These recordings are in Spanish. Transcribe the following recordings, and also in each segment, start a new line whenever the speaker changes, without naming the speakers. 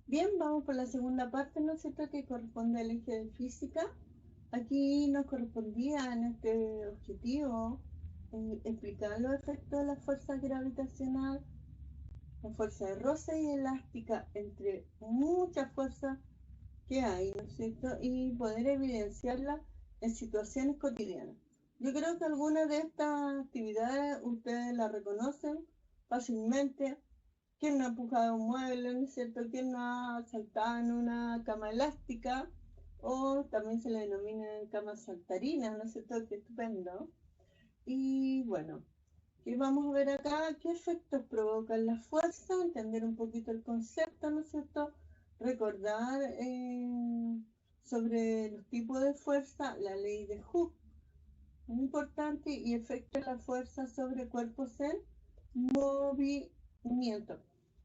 Bien, vamos por la segunda parte, ¿no es cierto?, que corresponde al eje de física. Aquí nos correspondía en este objetivo explicar los efectos de la fuerza gravitacional, la fuerza de roce y elástica, entre muchas fuerzas que hay, ¿no es cierto?, y poder evidenciarla en situaciones cotidianas. Yo creo que algunas de estas actividades ustedes las reconocen fácilmente. ¿Quién no ha empujado un mueble, no es cierto? ¿Quién no ha saltado en una cama elástica? O también se le denomina camas saltarinas, ¿no es cierto? Qué estupendo. Y bueno, ¿qué vamos a ver acá? ¿Qué efectos provocan la fuerza? Entender un poquito el concepto, ¿no es cierto? Recordar sobre los tipos de fuerza, la ley de Hooke, muy importante, y efecto de la fuerza sobre cuerpos en movimiento.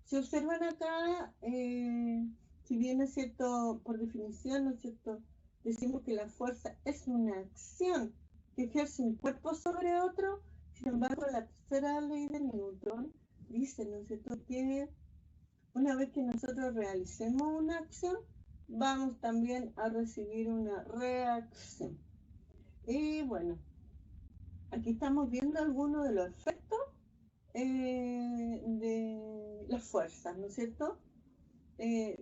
Si observan acá, si bien es cierto, por definición, ¿no es cierto?, decimos que la fuerza es una acción que ejerce un cuerpo sobre otro. Sin embargo, la tercera ley de Newton dice, ¿no es cierto?, que una vez que nosotros realicemos una acción, vamos también a recibir una reacción. Y bueno, aquí estamos viendo algunos de los efectos de las fuerzas, ¿no es cierto?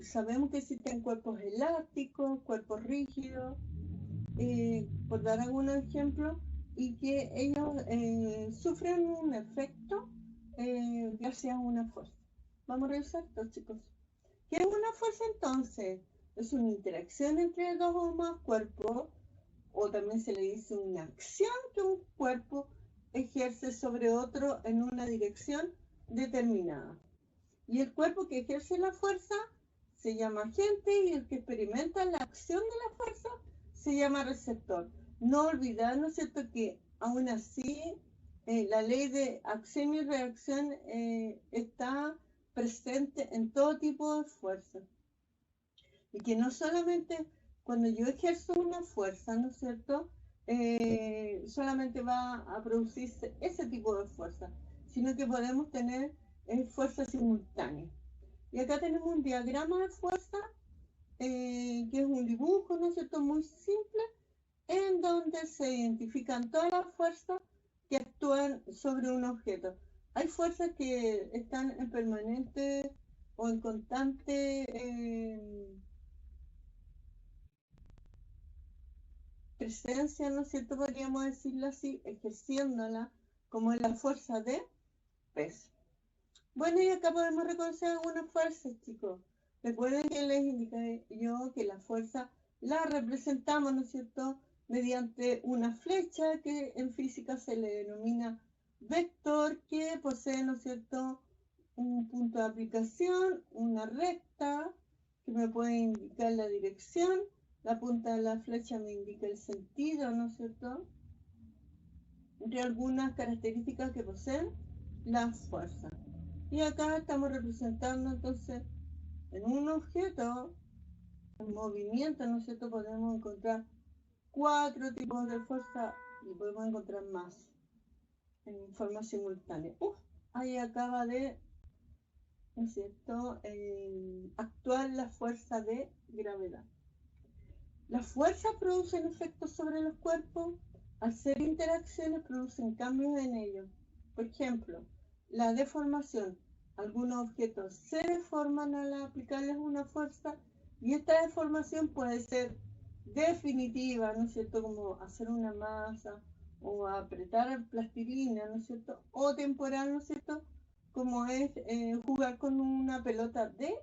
Sabemos que existen cuerpos elásticos, cuerpos rígidos, por dar algunos ejemplos, y que ellos sufren un efecto gracias a una fuerza. Vamos a revisar esto, chicos. ¿Qué es una fuerza entonces? Es una interacción entre dos o más cuerpos, o también se le dice una acción que un cuerpo ejerce sobre otro en una dirección determinada. Y el cuerpo que ejerce la fuerza se llama agente, y el que experimenta la acción de la fuerza se llama receptor. No olvidar, ¿no es cierto?, que aún así la ley de acción y reacción está presente en todo tipo de fuerza. Y que no solamente cuando yo ejerzo una fuerza, ¿no es cierto?, solamente va a producirse ese tipo de fuerza, sino que podemos tener fuerzas simultáneas. Y acá tenemos un diagrama de fuerza, que es un dibujo, ¿no es cierto?, muy simple, en donde se identifican todas las fuerzas que actúan sobre un objeto. Hay fuerzas que están en permanente o en constante presencia, ¿no es cierto?, podríamos decirlo así, ejerciéndola, como es la fuerza de peso. Bueno, y acá podemos reconocer algunas fuerzas, chicos. Recuerden que les indiqué yo que la fuerza la representamos, ¿no es cierto?, mediante una flecha que en física se le denomina vector, que posee, ¿no es cierto?, un punto de aplicación, una recta que me puede indicar la dirección, la punta de la flecha me indica el sentido, ¿no es cierto?, entre algunas características que poseen las fuerzas. Y acá estamos representando entonces en un objeto en movimiento, ¿no es cierto?, podemos encontrar 4 tipos de fuerza y podemos encontrar más en forma simultánea. Ahí acaba de, ¿no es cierto?, actuar la fuerza de gravedad. Las fuerzas producen efectos sobre los cuerpos. Al hacer interacciones producen cambios en ellos. Por ejemplo, la deformación. Algunos objetos se deforman al aplicarles una fuerza, y esta deformación puede ser definitiva, ¿no es cierto?, como hacer una masa o apretar plastilina, ¿no es cierto?, o temporal, ¿no es cierto?, como es jugar con una pelota de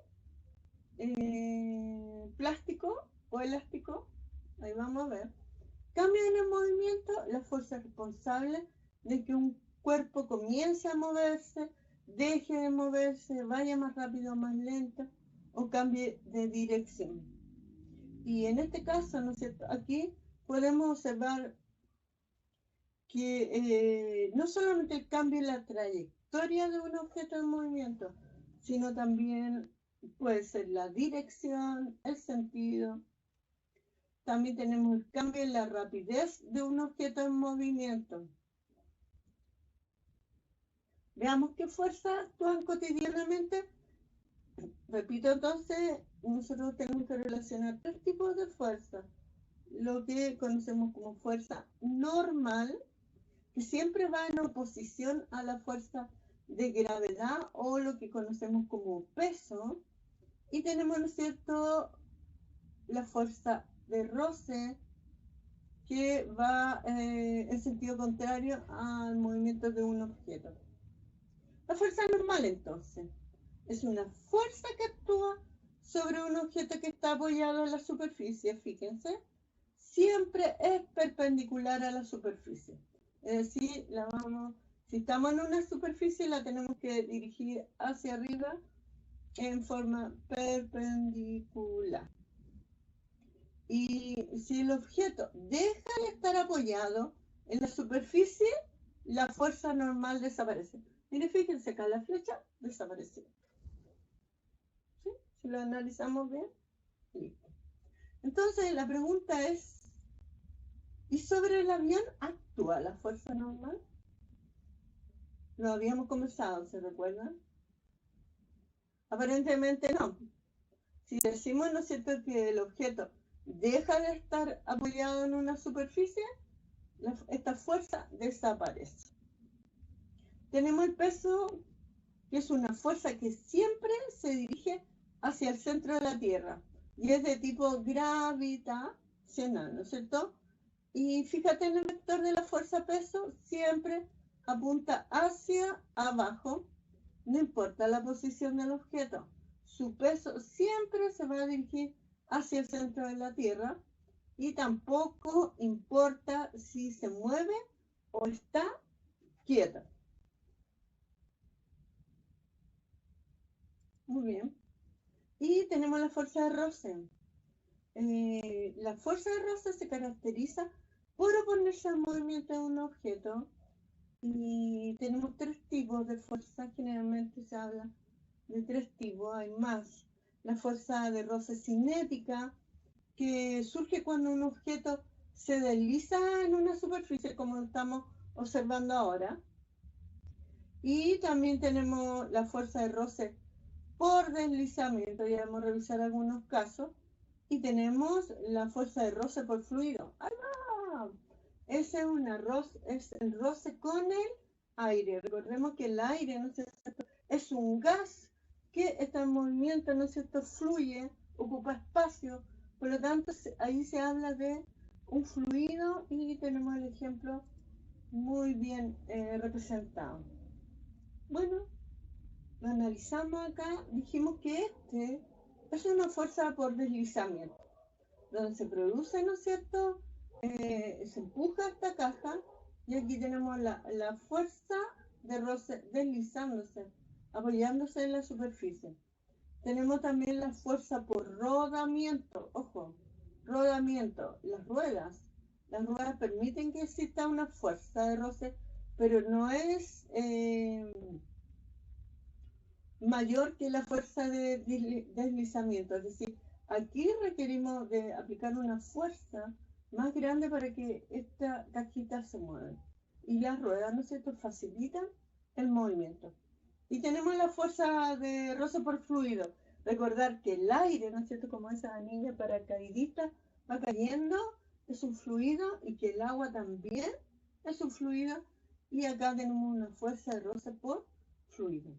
plástico o elástico. Ahí vamos a ver. Cambio en el movimiento, la fuerza responsable de que un cuerpo comience a moverse, deje de moverse, vaya más rápido o más lento, o cambie de dirección. Y en este caso, ¿no es cierto?, aquí podemos observar que no solamente el cambio en la trayectoria de un objeto en movimiento, sino también puede ser la dirección, el sentido. También tenemos el cambio en la rapidez de un objeto en movimiento. Veamos qué fuerzas actúan cotidianamente Repito, entonces, nosotros tenemos que relacionar tres tipos de fuerza. Lo que conocemos como fuerza normal, que siempre va en oposición a la fuerza de gravedad o lo que conocemos como peso. Y tenemos, ¿no es cierto?, la fuerza de roce, que va en sentido contrario al movimiento de un objeto. La fuerza normal, entonces, es una fuerza que actúa sobre un objeto que está apoyado en la superficie, fíjense, siempre es perpendicular a la superficie. Es decir, si estamos en una superficie, la tenemos que dirigir hacia arriba en forma perpendicular. Y si el objeto deja de estar apoyado en la superficie, la fuerza normal desaparece. Mire, fíjense acá, la flecha desapareció. ¿Sí? Si lo analizamos bien, listo. Entonces la pregunta es, ¿y sobre el avión actúa la fuerza normal? Lo habíamos conversado, ¿se recuerdan? Aparentemente no. Si decimos, ¿no es cierto?, que el objeto deja de estar apoyado en una superficie, esta fuerza desaparece. Tenemos el peso, que es una fuerza que siempre se dirige hacia el centro de la Tierra y es de tipo gravitacional, ¿no es cierto? Y fíjate en el vector de la fuerza peso, siempre apunta hacia abajo, no importa la posición del objeto. Su peso siempre se va a dirigir hacia el centro de la Tierra y tampoco importa si se mueve o está quieta. Muy bien. Y tenemos la fuerza de roce. La fuerza de roce se caracteriza por oponerse al movimiento de un objeto y tenemos tres tipos de fuerza. Generalmente se habla de tres tipos, hay más. La fuerza de roce cinética, que surge cuando un objeto se desliza en una superficie, como estamos observando ahora. Y también tenemos la fuerza de roce por deslizamiento, ya vamos a revisar algunos casos. Y tenemos la fuerza de roce por fluido. ¡Ahí va! Ese es el roce con el aire. Recordemos que el aire, ¿no es cierto?, es un gas que está en movimiento, ¿no es cierto?, fluye, ocupa espacio. Por lo tanto, ahí se habla de un fluido y tenemos el ejemplo muy bien representado. Bueno, lo analizamos acá. Dijimos que este es una fuerza por deslizamiento, donde se produce, ¿no es cierto?, se empuja esta caja y aquí tenemos la fuerza de roce deslizándose, apoyándose en la superficie. Tenemos también la fuerza por rodamiento. Ojo, rodamiento. Las ruedas permiten que exista una fuerza de roce, pero no es mayor que la fuerza de deslizamiento. Es decir, aquí requerimos de aplicar una fuerza más grande para que esta cajita se mueva. Y las ruedas, ¿no es cierto?, facilitan el movimiento. Y tenemos la fuerza de roce por fluido. Recordar que el aire, ¿no es cierto?, como esa anilla paracaidista va cayendo, es un fluido, y que el agua también es un fluido. Y acá tenemos una fuerza de roce por fluido.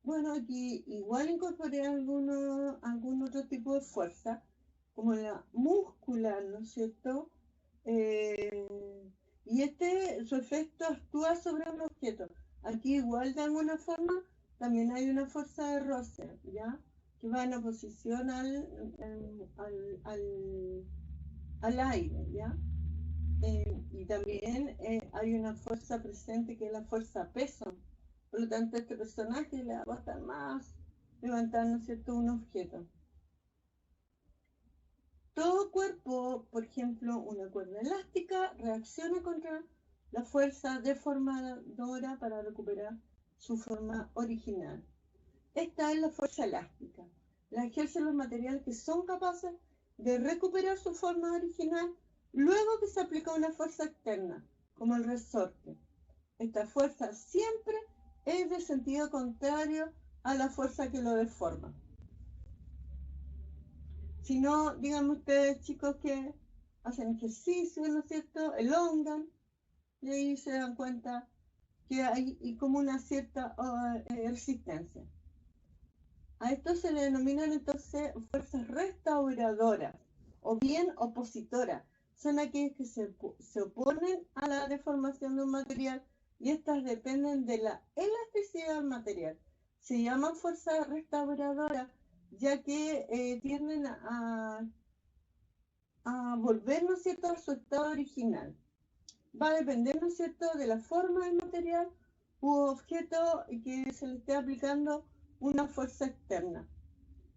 Bueno, aquí igual incorporé algún otro tipo de fuerza, como la muscular, ¿no es cierto? Y su efecto actúa sobre un objeto. Aquí igual de alguna forma también hay una fuerza de roce, ¿ya?, que va en oposición al aire, ¿ya? Y también hay una fuerza presente que es la fuerza peso. Por lo tanto, a este personaje le va a costar más levantar, ¿no es cierto?, un objeto. Todo cuerpo, por ejemplo, una cuerda elástica, reacciona contra la fuerza deformadora para recuperar su forma original. Esta es la fuerza elástica. La ejercen los materiales que son capaces de recuperar su forma original luego que se aplica una fuerza externa, como el resorte. Esta fuerza siempre es de sentido contrario a la fuerza que lo deforma. Si no, díganme ustedes, chicos, que hacen ejercicio, ¿no es cierto? Elongan, y ahí se dan cuenta que hay como una cierta resistencia. A esto se le denominan entonces fuerzas restauradoras o bien opositoras. Son aquellas que se oponen a la deformación de un material y estas dependen de la elasticidad del material. Se llaman fuerzas restauradoras ya que tienden a volver, ¿no es cierto?, a su estado original. Va a depender, ¿no es cierto?, de la forma del material u objeto que se le esté aplicando una fuerza externa.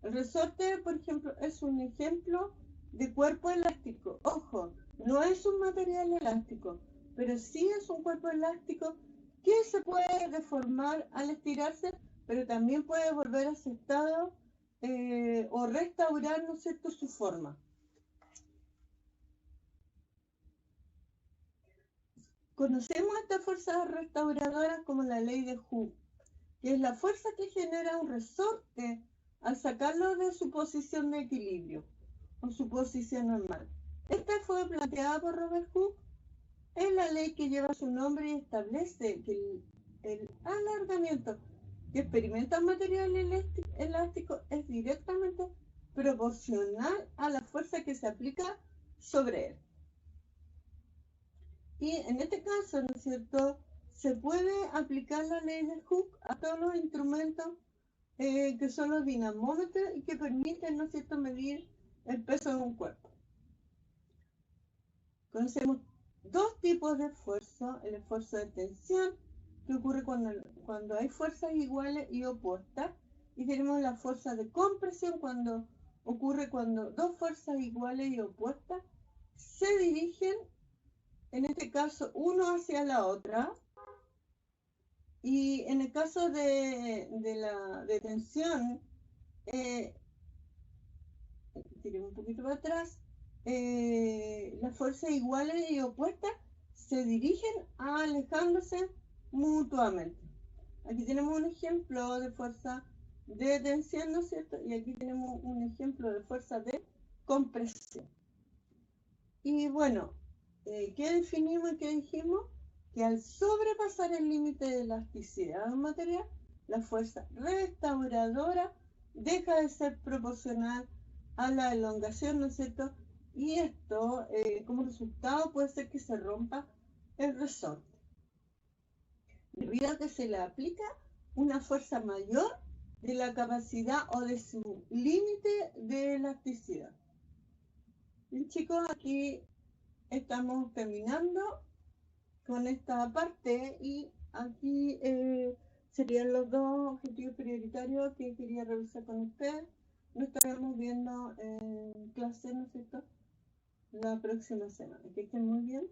El resorte, por ejemplo, es un ejemplo de cuerpo elástico. Ojo, no es un material elástico, pero sí es un cuerpo elástico que se puede deformar al estirarse, pero también puede volver a su estado o restaurar, ¿no es cierto?, su forma. Conocemos estas fuerzas restauradoras como la ley de Hooke, que es la fuerza que genera un resorte al sacarlo de su posición de equilibrio o su posición normal. Esta fue planteada por Robert Hooke. Es la ley que lleva su nombre y establece que el alargamiento que experimenta un material elástico es directamente proporcional a la fuerza que se aplica sobre él. Y en este caso, ¿no es cierto?, se puede aplicar la ley de Hooke a todos los instrumentos que son los dinamómetros y que permiten, ¿no es cierto?, medir el peso de un cuerpo. Conocemos dos tipos de esfuerzo: el esfuerzo de tensión, que ocurre cuando hay fuerzas iguales y opuestas, y tenemos la fuerza de compresión, cuando ocurre cuando dos fuerzas iguales y opuestas se dirigen, en este caso, uno hacia la otra. Y en el caso de tensión, tiremos un poquito para atrás, las fuerzas iguales y opuestas se dirigen alejándose mutuamente. Aquí tenemos un ejemplo de fuerza de tensión, ¿no es cierto? Y aquí tenemos un ejemplo de fuerza de compresión. Y bueno, ¿qué definimos y qué dijimos? Que al sobrepasar el límite de elasticidad de un material, la fuerza restauradora deja de ser proporcional a la elongación, ¿no es cierto? Y esto, como resultado, puede ser que se rompa el resorte, debido a que se le aplica una fuerza mayor de la capacidad o de su límite de elasticidad. Bien, chicos, aquí estamos terminando con esta parte y aquí serían los dos objetivos prioritarios que quería revisar con ustedes. Nos estaremos viendo en clase, ¿no es cierto?, la próxima semana. Que estén muy bien.